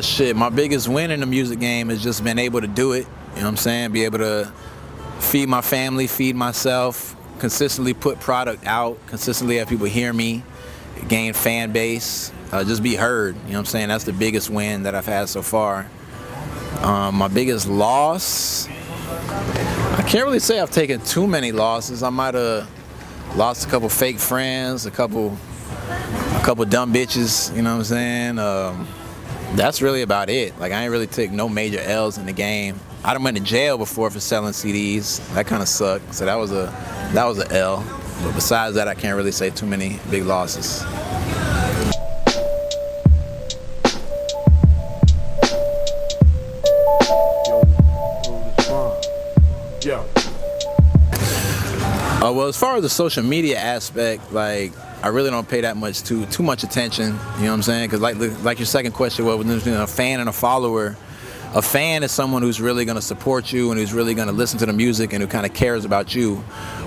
Shit, my biggest win in the music game has just been able to do it. You know what I'm saying? Be able to feed my family, feed myself, consistently put product out, consistently have people hear me, gain fan base, just be heard. You know what I'm saying? That's the biggest win that I've had so far. My biggest loss, I can't really say I've taken too many losses. I might have lost a couple fake friends, a couple dumb bitches, you know what I'm saying? That's really about it. Like, I ain't really took no major L's in the game. I done went to jail before for selling CDs. That kind of sucked. So that was a L. But besides that, I can't really say too many big losses. Well, as far as the social media aspect, like, I really don't pay that much too much attention. You know what I'm saying? Because like your second question was, a fan and a follower. A fan is someone who's really going to support you and who's really going to listen to the music and who kind of cares about you,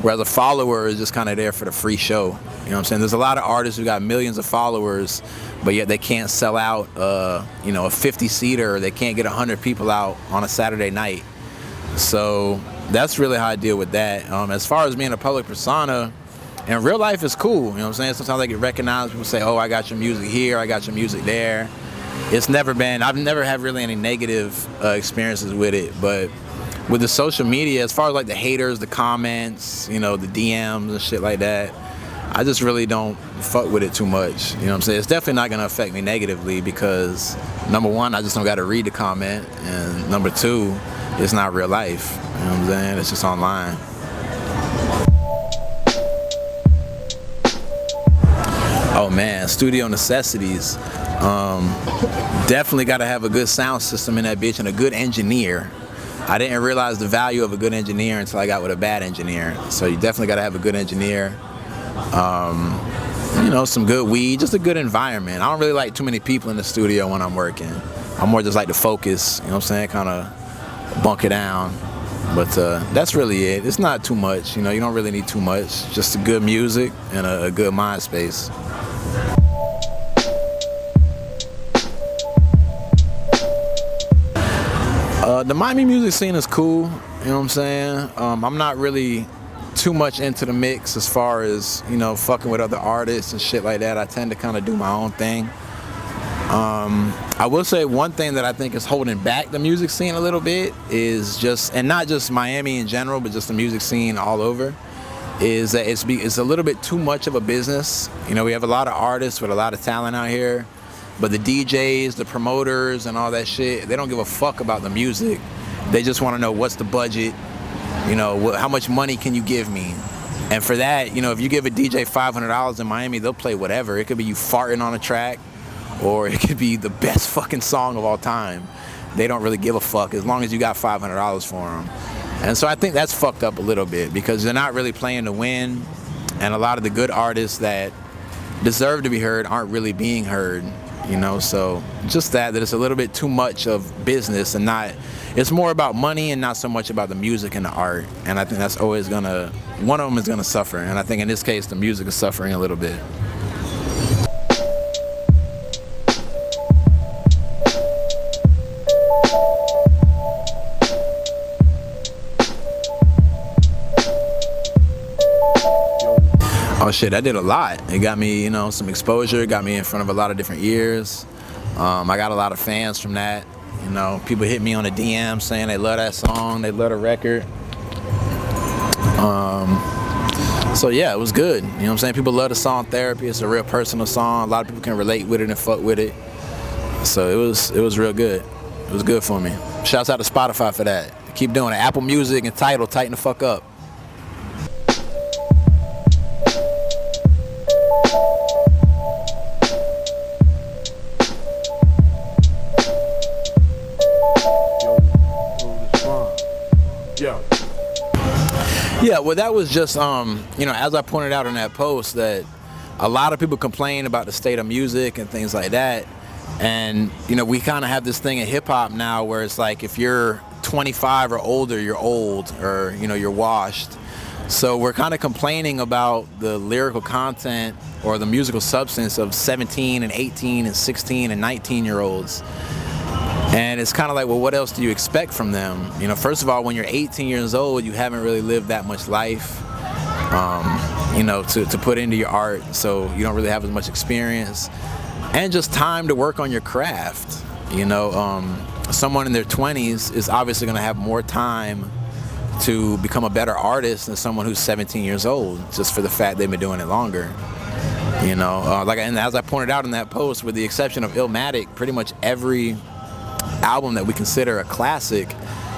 whereas a follower is just kind of there for the free show. You know what I'm saying? There's a lot of artists who got millions of followers, but yet they can't sell out, a 50-seater. They can't get 100 people out on a Saturday night. So that's really how I deal with that. As far as being a public persona, in real life it's cool. You know what I'm saying? Sometimes I get recognized. People say, "Oh, I got your music here. I got your music there." I've never had really any negative experiences with it, but with the social media, as far as like the haters, the comments, the DMs and shit like that, I just really don't fuck with it too much. You know what I'm saying? It's definitely not gonna affect me negatively because, number one, I just don't gotta read the comment, and number two, it's not real life. You know what I'm saying? It's just online. Oh man, studio necessities. Definitely got to have a good sound system in that bitch and a good engineer. I didn't realize the value of a good engineer until I got with a bad engineer. So you definitely got to have a good engineer. Some good weed, just a good environment. I don't really like too many people in the studio when I'm working. I'm more just like to focus, you know what I'm saying, kind of bunker down. But that's really it. It's not too much, you don't really need too much. Just a good music and a good mind space. The Miami music scene is cool, you know what I'm saying? I'm not really too much into the mix as far as, fucking with other artists and shit like that. I tend to kind of do my own thing. I will say one thing that I think is holding back the music scene a little bit is and not just Miami in general, but just the music scene all over, is that it's a little bit too much of a business. We have a lot of artists with a lot of talent out here, but the DJs, the promoters, and all that shit, they don't give a fuck about the music. They just want to know what's the budget, how much money can you give me? And for that, if you give a DJ $500 in Miami, they'll play whatever. It could be you farting on a track, or it could be the best fucking song of all time. They don't really give a fuck as long as you got $500 for them. And so I think that's fucked up a little bit because they're not really playing to win, and a lot of the good artists that deserve to be heard aren't really being heard. So just that it's a little bit too much of business and it's more about money and not so much about the music and the art. And I think that's always one of them is gonna suffer. And I think in this case, the music is suffering a little bit. Oh shit, I did a lot. It got me, some exposure, got me in front of a lot of different ears. I got a lot of fans from that. People hit me on the DM saying they love that song, they love the record. So yeah, it was good. You know what I'm saying? People love the song Therapy. It's a real personal song. A lot of people can relate with it and fuck with it. So it was real good. It was good for me. Shouts out to Spotify for that. Keep doing it. Apple Music and Tidal, tighten the fuck up. Yeah, well, that was just, as I pointed out in that post, that a lot of people complain about the state of music and things like that. And, we kind of have this thing in hip-hop now where it's like if you're 25 or older, you're old or, you're washed. So we're kind of complaining about the lyrical content or the musical substance of 17 and 18 and 16 and 19-year-olds. And it's kind of like, well, what else do you expect from them? You know, first of all, when you're 18 years old, you haven't really lived that much life, you know, to put into your art, so you don't really have as much experience, and just time to work on your craft. You know, someone in their 20s is obviously going to have more time to become a better artist than someone who's 17 years old, just for the fact they've been doing it longer. You know, and as I pointed out in that post, with the exception of Illmatic, pretty much every album that we consider a classic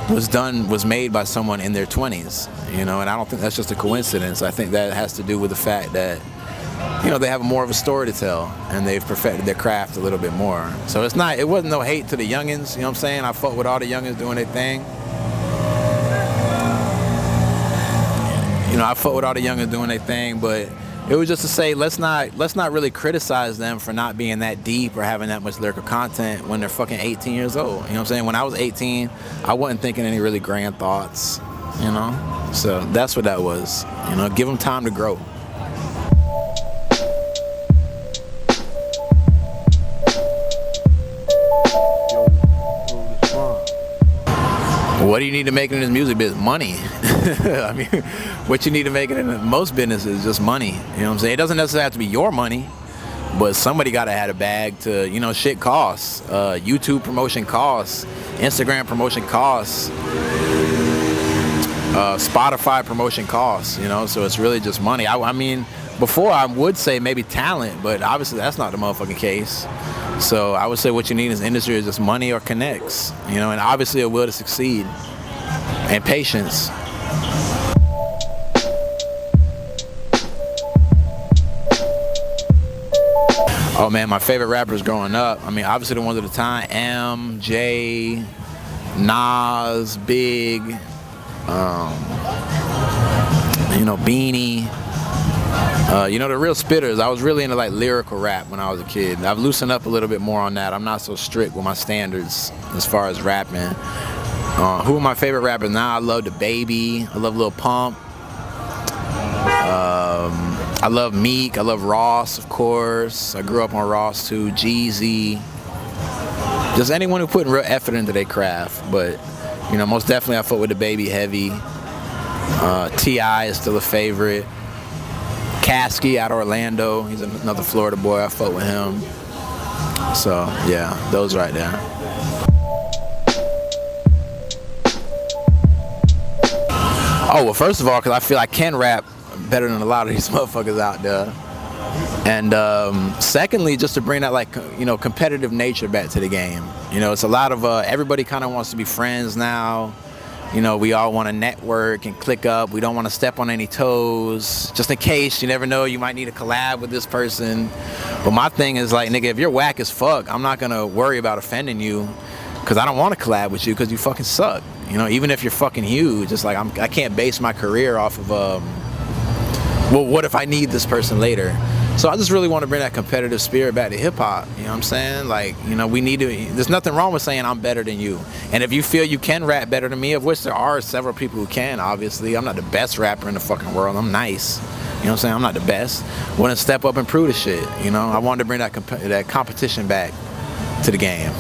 was made by someone in their 20s. You know, and I don't think that's just a coincidence. I think that has to do with the fact that, you know, they have more of a story to tell, and they've perfected their craft a little bit more. So it wasn't no hate to the youngins, you know what I'm saying? I fuck with all the youngins doing their thing. You know, I fuck with all the youngins doing their thing, but it was just to say, let's not really criticize them for not being that deep or having that much lyrical content when they're fucking 18 years old. You know what I'm saying? When I was 18, I wasn't thinking any really grand thoughts, you know? So that's what that was. You know, give them time to grow. What do you need to make in this music business? Money. I mean, what you need to make it in most businesses is just money. You know what I'm saying? It doesn't necessarily have to be your money, but somebody got to have a bag to, you know, shit costs. YouTube promotion costs. Instagram promotion costs. Spotify promotion costs, you know? So it's really just money. I mean, before I would say maybe talent, but obviously that's not the motherfucking case. So I would say what you need in this industry is just money or connects, you know, and obviously a will to succeed and patience. Oh man, my favorite rappers growing up, I mean, obviously the ones at the time, M, J, Nas, Big, you know, Beanie. You know, the real spitters. I was really into like lyrical rap when I was a kid. I've loosened up a little bit more on that. I'm not so strict with my standards as far as rapping. Who are my favorite rappers now? I love DaBaby. I love Lil Pump. I love Meek. I love Ross, of course. I grew up on Ross too. Jeezy. Just anyone who put real effort into their craft. But, you know, most definitely I fuck with DaBaby heavy. T.I. is still a favorite. Caskey out of Orlando, he's another Florida boy, I fuck with him. So yeah, those right there. Oh, well, first of all, because I feel I can rap better than a lot of these motherfuckers out there. And secondly, just to bring that, like, you know, competitive nature back to the game. You know, it's a lot of, everybody kind of wants to be friends now. You know, we all want to network and click up. We don't want to step on any toes. Just in case, you never know, you might need a collab with this person. But my thing is like, nigga, if you're whack as fuck, I'm not going to worry about offending you, because I don't want to collab with you because you fucking suck. You know, even if you're fucking huge, it's like I can't base my career off of, well, what if I need this person later? So I just really want to bring that competitive spirit back to hip-hop, you know what I'm saying? Like, you know, we need to, there's nothing wrong with saying I'm better than you. And if you feel you can rap better than me, of which there are several people who can, obviously. I'm not the best rapper in the fucking world. I'm nice. You know what I'm saying? I'm not the best. Want to step up and prove the shit, you know? I wanted to bring that competition back to the game.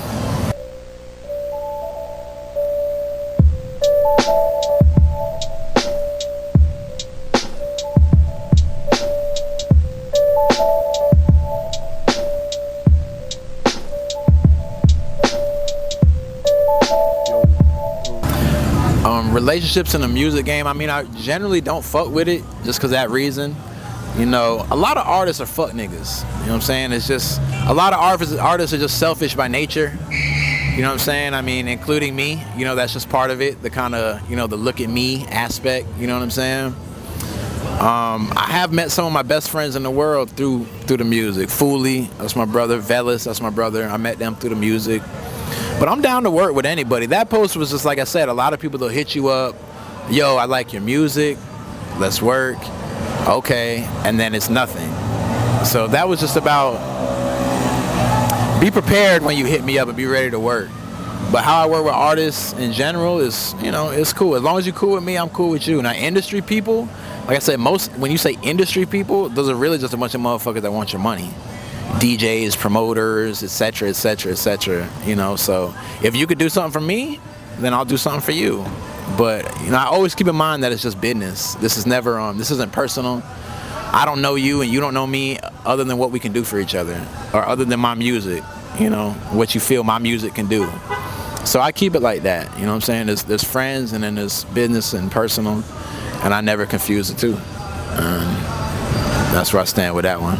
Relationships in the music game, I mean, I generally don't fuck with it just because of that reason. You know, a lot of artists are fuck niggas. You know what I'm saying? It's just, a lot of artists are just selfish by nature. You know what I'm saying? I mean, including me. You know, that's just part of it. The kind of, you know, the look at me aspect. You know what I'm saying? I have met some of my best friends in the world through the music. Foolie, that's my brother. Velas, that's my brother. I met them through the music. But I'm down to work with anybody. That post was just, like I said, a lot of people, they'll hit you up. Yo, I like your music. Let's work. Okay. And then it's nothing. So that was just about, be prepared when you hit me up and be ready to work. But how I work with artists in general is, you know, it's cool. As long as you're cool with me, I'm cool with you. Now, industry people, like I said, when you say industry people, those are really just a bunch of motherfuckers that want your money. DJs, promoters, etc., etc., etc. You know, so if you could do something for me, then I'll do something for you. But you know, I always keep in mind that it's just business. This is never this isn't personal. I don't know you and you don't know me other than what we can do for each other, or other than my music. You know, what you feel my music can do. So I keep it like that. You know what I'm saying? There's friends and then there's business and personal, and I never confuse the two. That's where I stand with that one.